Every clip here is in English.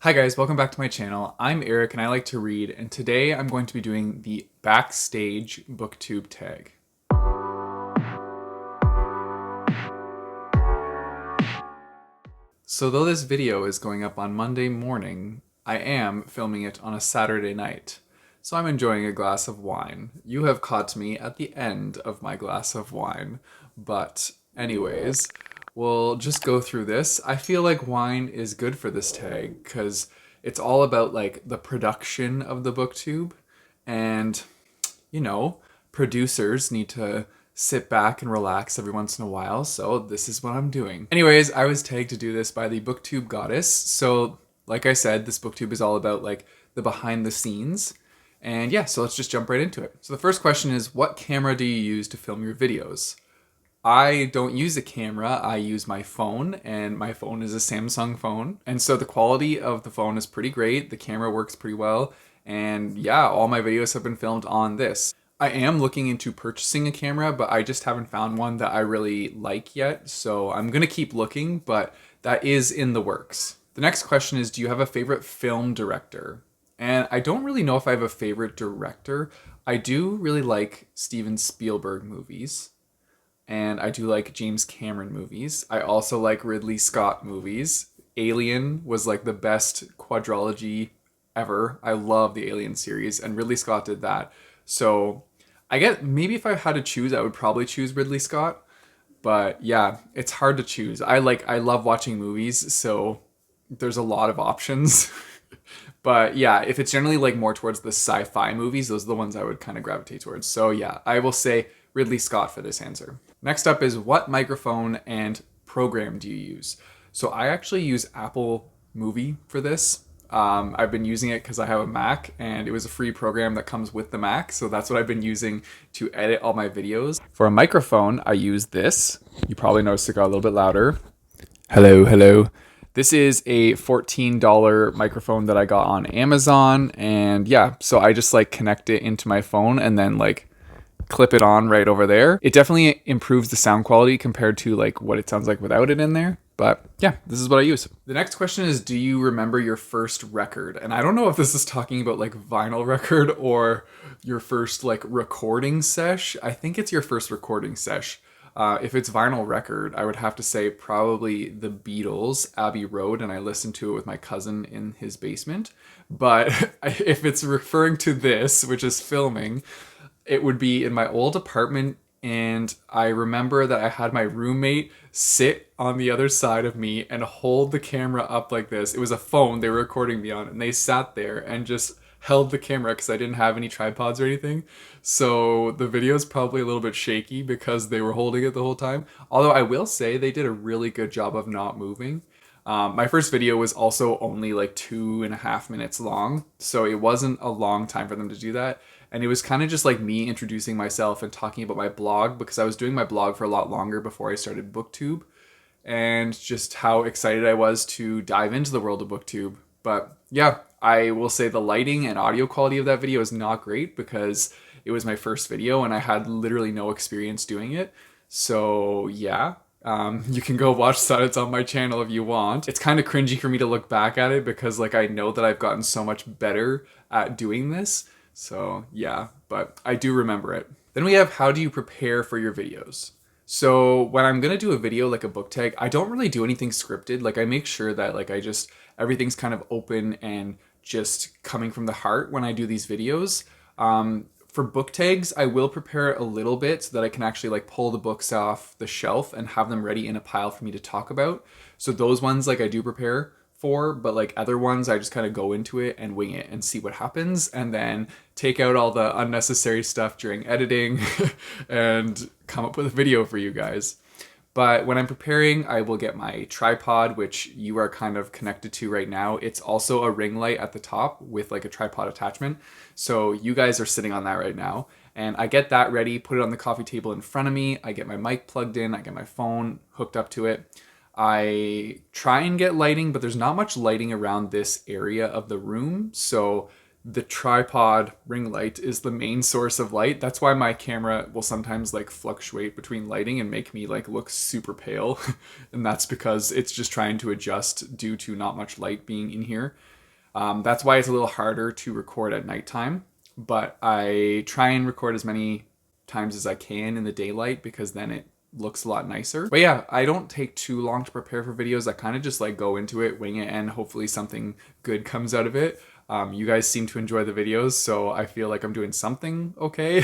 Hi guys, welcome back to my channel. I'm Eric and I like to read, and today I'm going to be doing the Backstage Booktube tag. So though this video is going up on Monday morning, I am filming it on a Saturday night. So I'm enjoying a glass of wine. You have caught me at the end of my glass of wine. But anyways, we'll just go through this. I feel like wine is good for this tag because it's all about like the production of the booktube, and you know, producers need to sit back and relax every once in a while, so this is what I'm doing. Anyways, I was tagged to do this by the booktube goddess. So like I said, this booktube is all about like the behind the scenes. And yeah, so let's just jump right into it. So the first question is, what camera do you use to film your videos? I don't use a camera, I use my phone, and my phone is a Samsung phone. And so the quality of the phone is pretty great, the camera works pretty well, and yeah, all my videos have been filmed on this. I am looking into purchasing a camera, but I just haven't found one that I really like yet, so I'm gonna keep looking, but that is in the works. The next question is, do you have a favorite film director? And I don't really know if I have a favorite director. I do really like Steven Spielberg movies, and I do like James Cameron movies. I also like Ridley Scott movies. Alien was like the best quadrilogy ever. I love the Alien series, and Ridley Scott did that. So I get maybe if I had to choose, I would probably choose Ridley Scott. But yeah, it's hard to choose. I love watching movies, so there's a lot of options. But yeah, if it's generally like more towards the sci-fi movies, those are the ones I would kind of gravitate towards. So yeah, I will say Ridley Scott for this answer. Next up is, what microphone and program do you use? So I actually use Apple Movie for this. I've been using it because I have a Mac and it was a free program that comes with the Mac. So that's what I've been using to edit all my videos. For a microphone, I use this. You probably noticed it got a little bit louder. Hello, hello. This is a $14 microphone that I got on Amazon. And yeah, so I just like connect it into my phone and then like clip it on right over there. It definitely improves the sound quality compared to like what it sounds like without it in there. But yeah, this is what I use. The next question is, do you remember your first record? And I don't know if this is talking about like vinyl record or your first like recording sesh. I think it's your first recording sesh. If it's vinyl record, I would have to say probably the Beatles, Abbey Road, and I listened to it with my cousin in his basement. But if it's referring to this, which is filming, it would be in my old apartment, and I remember that I had my roommate sit on the other side of me and hold the camera up like this. It was a phone they were recording me on, and they sat there and just held the camera because I didn't have any tripods or anything. So the video is probably a little bit shaky because they were holding it the whole time. Although I will say they did a really good job of not moving. My first video was also only like 2.5 minutes long, so it wasn't a long time for them to do that. And it was kind of just like me introducing myself and talking about my blog, because I was doing my blog for a lot longer before I started BookTube, and just how excited I was to dive into the world of BookTube. But yeah, I will say the lighting and audio quality of that video is not great because it was my first video and I had literally no experience doing it. So yeah, you can go watch that. It's on my channel if you want. It's kind of cringy for me to look back at it because like I know that I've gotten so much better at doing this. So yeah, but I do remember it. Then we have, how do you prepare for your videos? So when I'm gonna do a video like a book tag, I don't really do anything scripted. Like I make sure that like everything's kind of open and just coming from the heart when I do these videos. For book tags, I will prepare a little bit so that I can actually like pull the books off the shelf and have them ready in a pile for me to talk about. So those ones like I do prepare for, but like other ones I just kind of go into it and wing it and see what happens, and then take out all the unnecessary stuff during editing and come up with a video for you guys. But when I'm preparing, I will get my tripod, which you are kind of connected to right now. It's also a ring light at the top with like a tripod attachment. So you guys are sitting on that right now. And I get that ready, put it on the coffee table in front of me. I get my mic plugged in. I get my phone hooked up to it. I try and get lighting, but there's not much lighting around this area of the room. So the tripod ring light is the main source of light. That's why my camera will sometimes like fluctuate between lighting and make me like look super pale. And that's because it's just trying to adjust due to not much light being in here. That's why it's a little harder to record at nighttime, but I try and record as many times as I can in the daylight because then it looks a lot nicer. But yeah, I don't take too long to prepare for videos. I kind of just like go into it, wing it, and hopefully something good comes out of it. You guys seem to enjoy the videos, so I feel like I'm doing something okay.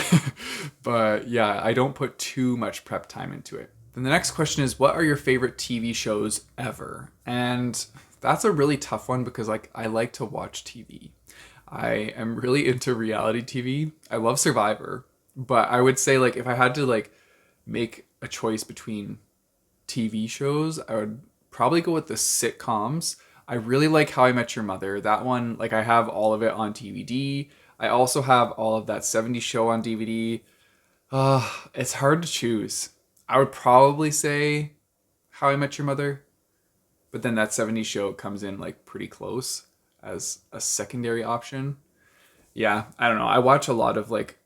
But yeah, I don't put too much prep time into it. Then the next question is, what are your favorite TV shows ever? And that's a really tough one because like I like to watch TV. I am really into reality TV. I love Survivor, but I would say like if I had to like make a choice between TV shows, I would probably go with the sitcoms. I really like How I Met Your Mother. That one, like I have all of it on DVD. I also have all of that 70s show on DVD. It's hard to choose. I would probably say How I Met Your Mother, but then that 70s show comes in like pretty close as a secondary option. Yeah, I don't know. I watch a lot of like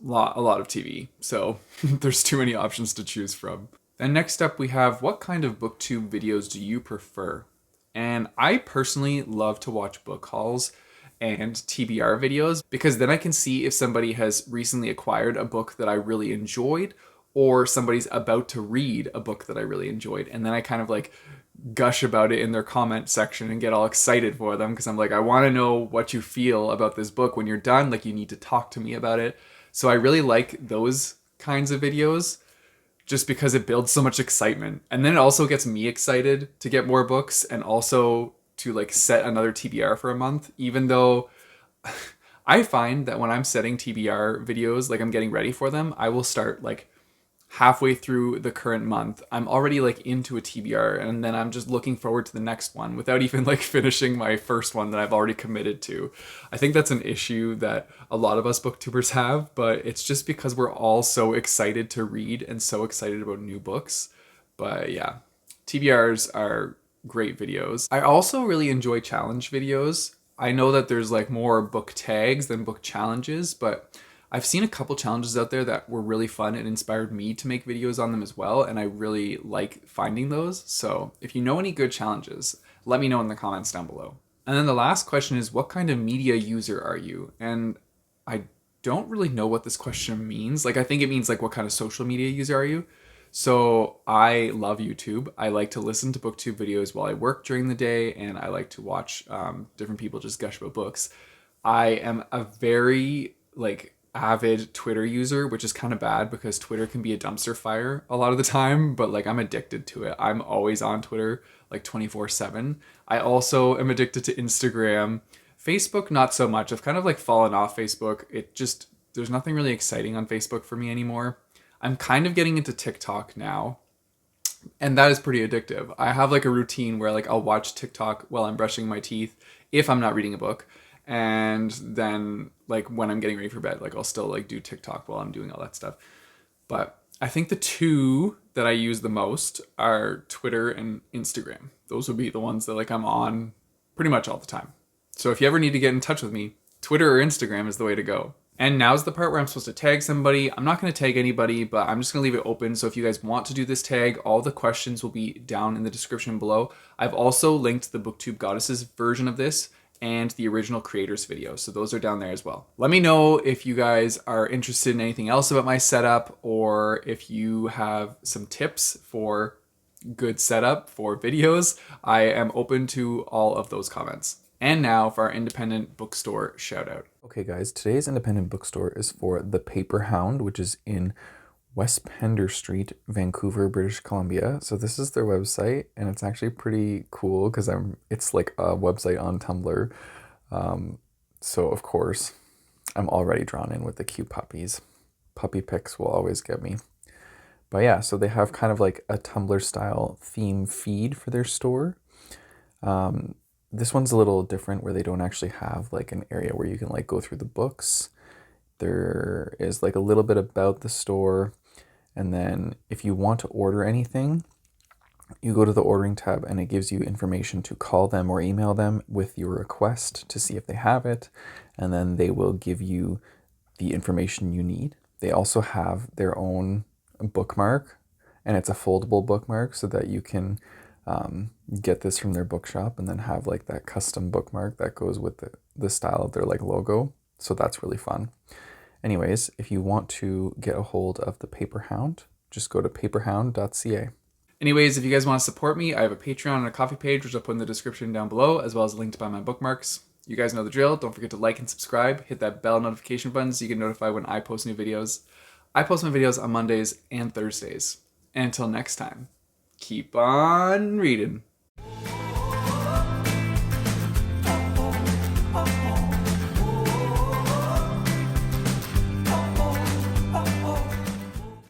a lot of TV, so there's too many options to choose from. Then next up we have, what kind of booktube videos do you prefer? And I personally love to watch book hauls and TBR videos because then I can see if somebody has recently acquired a book that I really enjoyed or somebody's about to read a book that I really enjoyed. And then I kind of like gush about it in their comment section and get all excited for them because I'm like, I want to know what you feel about this book when you're done. Like, you need to talk to me about it. So I really like those kinds of videos just because it builds so much excitement. And then it also gets me excited to get more books and also to like set another TBR for a month, even though I find that when I'm setting TBR videos, like I'm getting ready for them, I will start like halfway through the current month. I'm already like into a TBR and then I'm just looking forward to the next one without even like finishing my first one that I've already committed to. I think that's an issue that a lot of us booktubers have, but it's just because we're all so excited to read and so excited about new books. But yeah, TBRs are great videos. I also really enjoy challenge videos. I know that there's like more book tags than book challenges, but I've seen a couple challenges out there that were really fun and inspired me to make videos on them as well, and I really like finding those. So if you know any good challenges, let me know in the comments down below. And then the last question is, what kind of media user are you? And I don't really know what this question means. Like, I think it means like, what kind of social media user are you? So I love YouTube. I like to listen to booktube videos while I work during the day, and I like to watch different people just gush about books. I am a very like avid Twitter user, which is kind of bad because Twitter can be a dumpster fire a lot of the time, but like I'm addicted to it. I'm always on Twitter like 24/7. I also am addicted to Instagram. Facebook, not so much. I've kind of like fallen off Facebook. It just, there's nothing really exciting on Facebook for me anymore. I'm kind of getting into TikTok now, and that is pretty addictive. I have like a routine where like I'll watch TikTok while I'm brushing my teeth if I'm not reading a book. And then like when I'm getting ready for bed, like I'll still like do TikTok while I'm doing all that stuff. But I think the two that I use the most are Twitter and Instagram. Those would be the ones that like I'm on pretty much all the time. So if you ever need to get in touch with me, Twitter or Instagram is the way to go. And now's the part where I'm supposed to tag somebody. I'm not going to tag anybody, but I'm just going to leave it open. So if you guys want to do this tag, all the questions will be down in the description below. I've also linked the BookTube Goddesses version of this and the original creators video. So those are down there as well. Let me know if you guys are interested in anything else about my setup, or if you have some tips for good setup for videos. I am open to all of those comments. And now for our independent bookstore shout out. Okay guys, today's independent bookstore is for The Paper Hound, which is in West Pender Street, Vancouver, British Columbia. So this is their website, and it's actually pretty cool because it's like a website on Tumblr. So of course, I'm already drawn in with the cute puppies. Puppy pics will always get me. But yeah, so they have kind of like a Tumblr style theme feed for their store. This one's a little different where they don't actually have like an area where you can like go through the books. There is like a little bit about the store. And then if you want to order anything, You go to the ordering tab and it gives you information to call them or email them with your request to see if they have it, and then they will give you the information you need. They also have their own bookmark, and it's a foldable bookmark so that you can get this from their bookshop and then have like that custom bookmark that goes with the style of their like logo. So that's really fun. Anyways, if you want to get a hold of the Paper Hound, just go to paperhound.ca. Anyways, if you guys want to support me, I have a Patreon and a Coffee page, which I'll put in the description down below, as well as a link to buy my bookmarks. You guys know the drill. Don't forget to like and subscribe. Hit that bell notification button so you get notified when I post new videos. I post my videos on Mondays and Thursdays. And until next time, keep on reading.